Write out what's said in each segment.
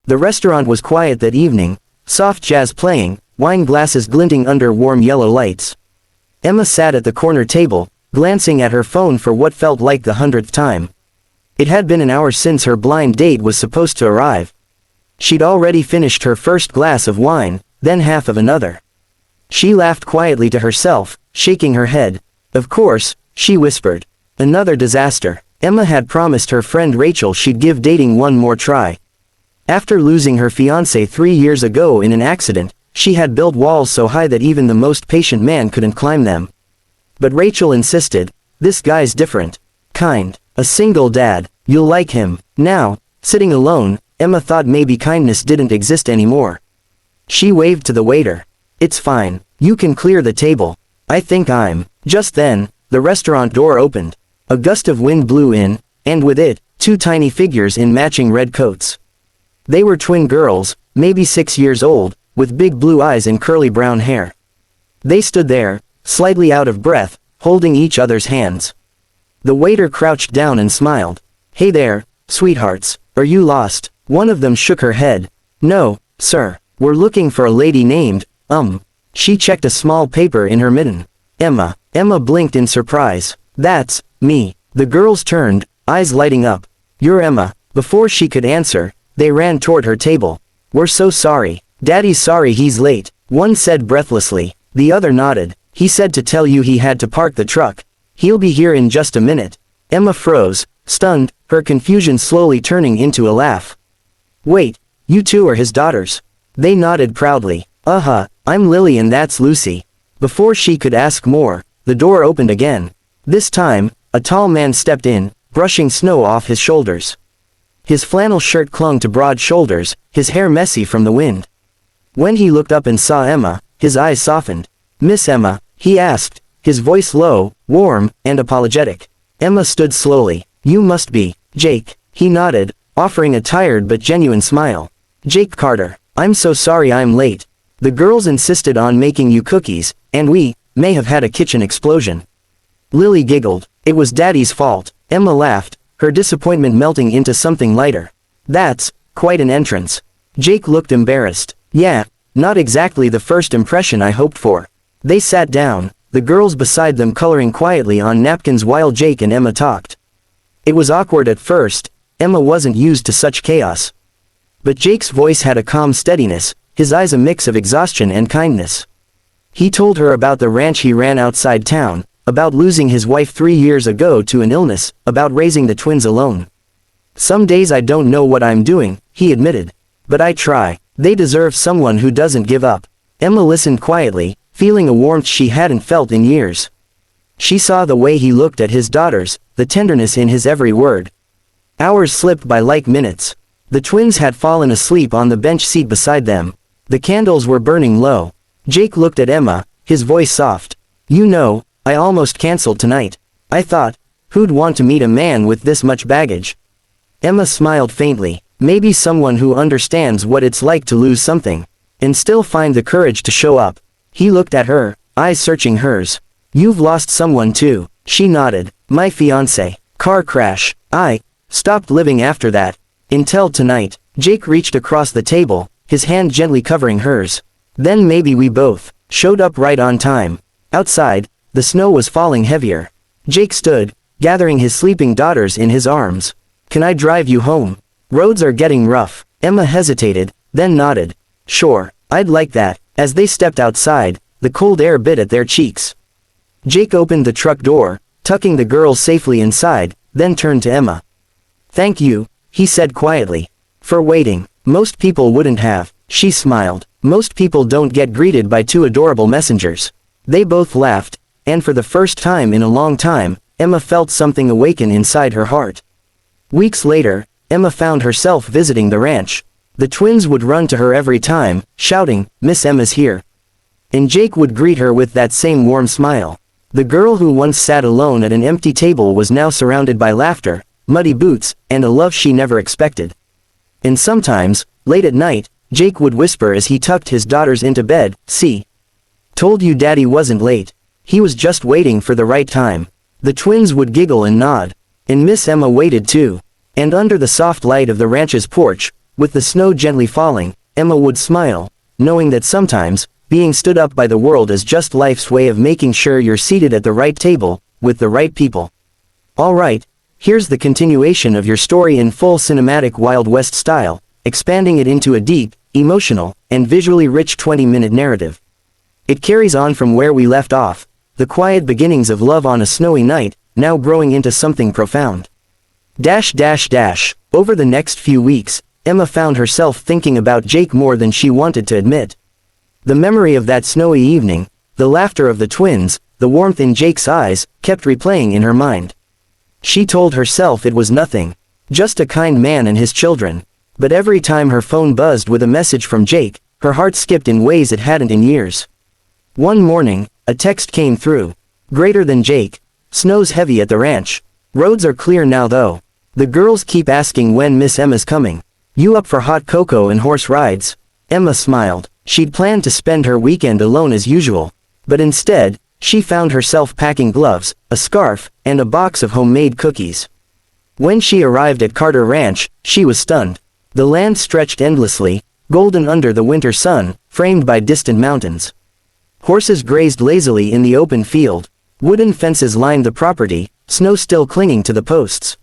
The restaurant was quiet that evening, soft jazz playing, wine glasses glinting under warm yellow lights. Emma sat at the corner table, glancing at her phone for what felt like the 100th time. It had been an hour since her blind date was supposed to arrive. She'd already finished her first glass of wine, then half of another. She laughed quietly to herself, shaking her head. Of course, she whispered. Another disaster. Emma had promised her friend Rachel she'd give dating one more try. After losing her fiancé 3 years ago in an accident, she had built walls so high that even the most patient man couldn't climb them. But Rachel insisted, this guy's different. Kind. A single dad. You'll like him. Now, sitting alone, Emma thought maybe kindness didn't exist anymore. She waved to the waiter. It's fine. You can clear the table. I think I'm. Just then, the restaurant door opened. A gust of wind blew in, and with it, 2 tiny figures in matching red coats. They were twin girls, maybe 6 years old, with big blue eyes and curly brown hair. They stood there, slightly out of breath, holding each other's hands. The waiter crouched down and smiled. Hey there, sweethearts, are you lost? One of them shook her head. No, sir, we're looking for a lady named, She checked a small paper in her mitten. Emma. Emma blinked in surprise. That's me. The girls turned, eyes lighting up. You're Emma. Before she could answer, they ran toward her table. We're so sorry. Daddy's sorry he's late, one said breathlessly. The other nodded. He said to tell you he had to park the truck. He'll be here in just a minute. Emma froze, stunned, her confusion slowly turning into a laugh. Wait, you two are his daughters. They nodded proudly. I'm Lily and that's Lucy. Before she could ask more, the door opened again. This time, a tall man stepped in, brushing snow off his shoulders. His flannel shirt clung to broad shoulders, his hair messy from the wind. When he looked up and saw Emma, his eyes softened. Miss Emma, he asked, his voice low, warm, and apologetic. Emma stood slowly. You must be Jake. He nodded, offering a tired but genuine smile. Jake Carter. I'm so sorry I'm late. The girls insisted on making you cookies, and we may have had a kitchen explosion. Lily giggled. It was Daddy's fault. Emma laughed, her disappointment melting into something lighter. That's quite an entrance. Jake looked embarrassed. Yeah, not exactly the first impression I hoped for. They sat down, the girls beside them coloring quietly on napkins while Jake and Emma talked. It was awkward at first. Emma wasn't used to such chaos. But Jake's voice had a calm steadiness, his eyes a mix of exhaustion and kindness. He told her about the ranch he ran outside town, about losing his wife 3 years ago to an illness, about raising the twins alone. Some days I don't know what I'm doing, he admitted. But I try. They deserve someone who doesn't give up. Emma listened quietly, feeling a warmth she hadn't felt in years. She saw the way he looked at his daughters, the tenderness in his every word. Hours slipped by like minutes. The twins had fallen asleep on the bench seat beside them. The candles were burning low. Jake looked at Emma, his voice soft. You know, I almost canceled tonight. I thought, who'd want to meet a man with this much baggage? Emma smiled faintly. Maybe someone who understands what it's like to lose something, and still find the courage to show up. He looked at her, eyes searching hers. You've lost someone too. She nodded. My fiancé. Car crash. I stopped living after that. Until tonight. Jake reached across the table, his hand gently covering hers. Then maybe we both showed up right on time. Outside, the snow was falling heavier. Jake stood, gathering his sleeping daughters in his arms. Can I drive you home? Roads are getting rough. Emma hesitated, then nodded. Sure, I'd like that. As they stepped outside, the cold air bit at their cheeks. Jake opened the truck door, tucking the girls safely inside, then turned to Emma. Thank you, he said quietly. For waiting. Most people wouldn't have. She smiled. Most people don't get greeted by 2 adorable messengers. They both laughed, and for the first time in a long time, Emma felt something awaken inside her heart. Weeks later, Emma found herself visiting the ranch. The twins would run to her every time, shouting, Miss Emma's here. And Jake would greet her with that same warm smile. The girl who once sat alone at an empty table was now surrounded by laughter, muddy boots, and a love she never expected. And sometimes, late at night, Jake would whisper as he tucked his daughters into bed, see? Told you Daddy wasn't late. He was just waiting for the right time. The twins would giggle and nod. And Miss Emma waited too. And under the soft light of the ranch's porch, With the snow gently falling, Emma would smile, knowing that sometimes, being stood up by the world is just life's way of making sure you're seated at the right table, with the right people. Alright, here's the continuation of your story in full cinematic Wild West style, expanding it into a deep, emotional, and visually rich 20-minute narrative. It carries on from where we left off, the quiet beginnings of love on a snowy night, now growing into something profound. Over the next few weeks, Emma found herself thinking about Jake more than she wanted to admit. The memory of that snowy evening, the laughter of the twins, the warmth in Jake's eyes, kept replaying in her mind. She told herself it was nothing, just a kind man and his children, but every time her phone buzzed with a message from Jake, her heart skipped in ways it hadn't in years. One morning, a text came through. Greater than Jake. Snow's heavy at the ranch. Roads are clear now though. The girls keep asking when Miss Emma's coming. You up for hot cocoa and horse rides? Emma smiled. She'd planned to spend her weekend alone as usual. But instead, she found herself packing gloves, a scarf, and a box of homemade cookies. When she arrived at Carter Ranch, she was stunned. The land stretched endlessly, golden under the winter sun, framed by distant mountains. Horses grazed lazily in the open field. Wooden fences lined the property, snow still clinging to the posts.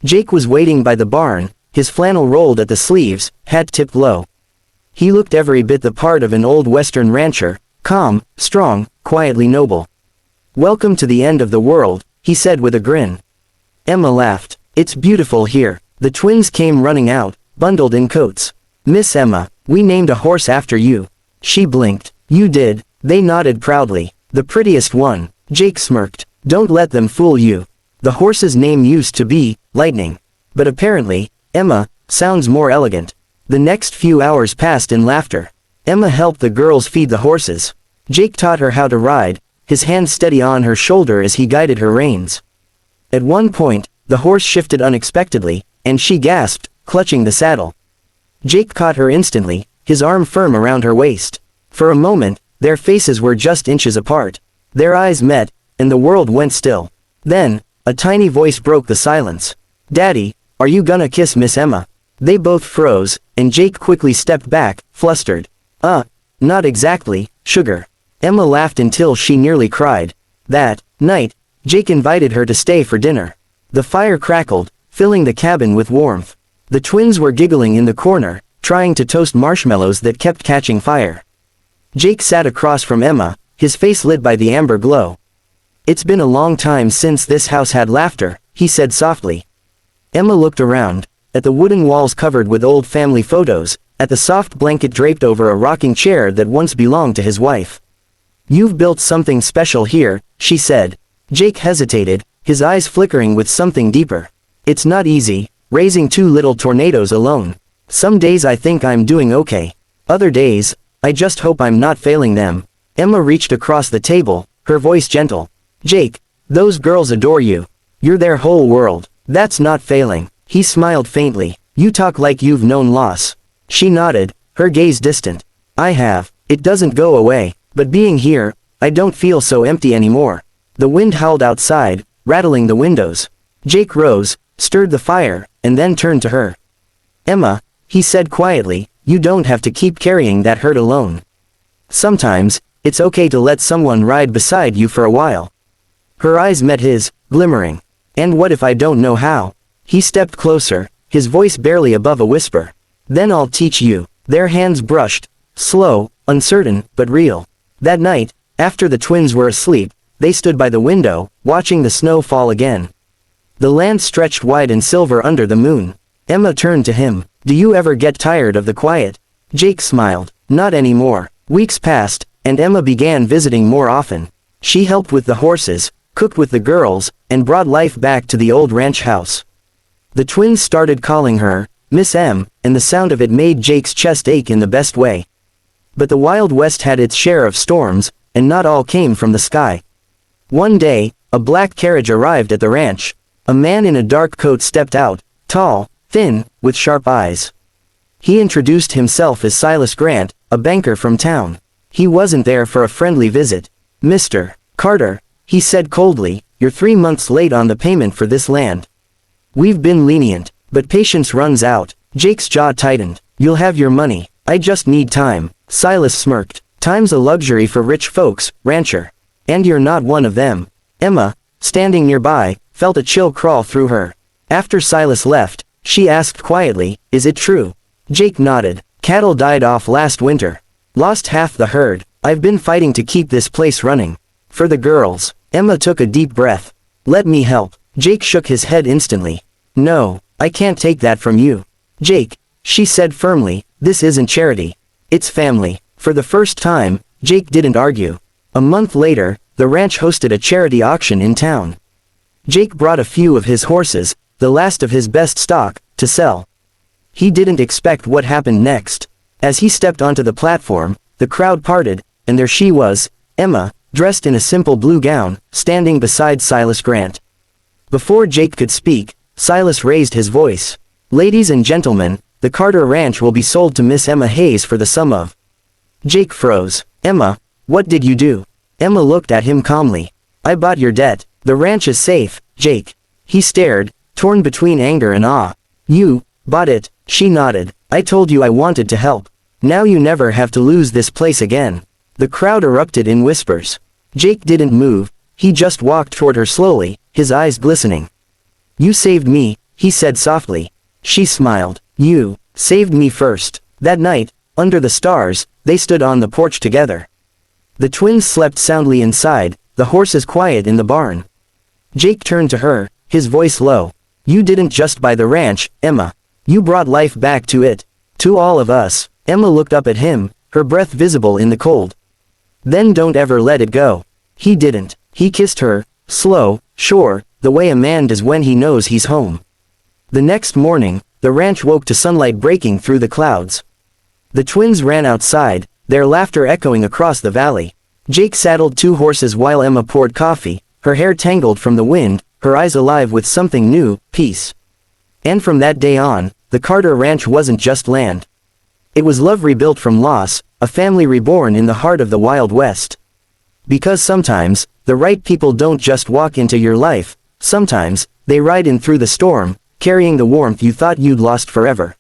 Jake was waiting by the barn, his flannel rolled at the sleeves, hat tipped low. He looked every bit the part of an old western rancher, calm, strong, quietly noble. Welcome to the end of the world, he said with a grin. Emma laughed. It's beautiful here. The twins came running out, bundled in coats. Miss Emma, we named a horse after you. She blinked. You did. They nodded proudly. The prettiest one. Jake smirked. Don't let them fool you. The horse's name used to be Lightning. But apparently, Emma, sounds more elegant. The next few hours passed in laughter. Emma helped the girls feed the horses. Jake taught her how to ride, his hand steady on her shoulder as he guided her reins. At one point, the horse shifted unexpectedly, and she gasped, clutching the saddle. Jake caught her instantly, his arm firm around her waist. For a moment, their faces were just inches apart. Their eyes met, and the world went still. Then, a tiny voice broke the silence. Daddy, are you gonna kiss Miss Emma? They both froze, and Jake quickly stepped back, flustered. Not exactly, sugar. Emma laughed until she nearly cried. That night, Jake invited her to stay for dinner. The fire crackled, filling the cabin with warmth. The twins were giggling in the corner, trying to toast marshmallows that kept catching fire. Jake sat across from Emma, his face lit by the amber glow. It's been a long time since this house had laughter, he said softly. Emma looked around, at the wooden walls covered with old family photos, at the soft blanket draped over a rocking chair that once belonged to his wife. You've built something special here, she said. Jake hesitated, his eyes flickering with something deeper. It's not easy, raising two little tornadoes alone. Some days I think I'm doing okay. Other days, I just hope I'm not failing them. Emma reached across the table, her voice gentle. Jake, those girls adore you. You're their whole world. That's not failing. He smiled faintly. You talk like you've known loss. She nodded, her gaze distant. I have. It doesn't go away. But being here, I don't feel so empty anymore. The wind howled outside, rattling the windows. Jake rose, stirred the fire, and then turned to her. Emma, he said quietly, you don't have to keep carrying that hurt alone. Sometimes, it's okay to let someone ride beside you for a while. Her eyes met his, glimmering. And what if I don't know how? He stepped closer, his voice barely above a whisper. Then I'll teach you. Their hands brushed, slow, uncertain, but real. That night, after the twins were asleep, they stood by the window, watching the snow fall again. The land stretched wide and silver under the moon. Emma turned to him. Do you ever get tired of the quiet? Jake smiled. Not anymore. Weeks passed, and Emma began visiting more often. She helped with the horses, cooked with the girls, and brought life back to the old ranch house. The twins started calling her Miss M, and the sound of it made Jake's chest ache in the best way. But the Wild West had its share of storms, and not all came from the sky. One day, a black carriage arrived at the ranch. A man in a dark coat stepped out, tall, thin, with sharp eyes. He introduced himself as Silas Grant, a banker from town. He wasn't there for a friendly visit. Mr. Carter, he said coldly, you're 3 months late on the payment for this land. We've been lenient, but patience runs out. Jake's jaw tightened. You'll have your money. I just need time. Silas smirked. Time's a luxury for rich folks, rancher. And you're not one of them. Emma, standing nearby, felt a chill crawl through her. After Silas left, she asked quietly, is it true? Jake nodded. Cattle died off last winter. Lost half the herd. I've been fighting to keep this place running. For the girls. Emma took a deep breath. Let me help. Jake shook his head instantly. No, I can't take that from you. Jake, she said firmly, this isn't charity. It's family. For the first time, Jake didn't argue. A month later, the ranch hosted a charity auction in town. Jake brought a few of his horses, the last of his best stock, to sell. He didn't expect what happened next. As he stepped onto the platform, the crowd parted, and there she was, Emma, dressed in a simple blue gown, standing beside Silas Grant. Before Jake could speak, Silas raised his voice. Ladies and gentlemen, the Carter Ranch will be sold to Miss Emma Hayes for the sum of. Jake froze. Emma, what did you do? Emma looked at him calmly. I bought your debt. The ranch is safe, Jake. He stared, torn between anger and awe. You bought it, she nodded. I told you I wanted to help. Now you never have to lose this place again. The crowd erupted in whispers. Jake didn't move, he just walked toward her slowly, his eyes glistening. You saved me, he said softly. She smiled. You saved me first. That night, under the stars, they stood on the porch together. The twins slept soundly inside, the horses quiet in the barn. Jake turned to her, his voice low. You didn't just buy the ranch, Emma. You brought life back to it. To all of us. Emma looked up at him, her breath visible in the cold. Then don't ever let it go. He didn't. He kissed her, slow, sure, the way a man does when he knows he's home. The next morning, the ranch woke to sunlight breaking through the clouds. The twins ran outside, their laughter echoing across the valley. Jake saddled 2 horses while Emma poured coffee, her hair tangled from the wind, her eyes alive with something new, peace. And from that day on, the Carter Ranch wasn't just land. It was love rebuilt from loss, a family reborn in the heart of the Wild West. Because sometimes, the right people don't just walk into your life, sometimes, they ride in through the storm, carrying the warmth you thought you'd lost forever.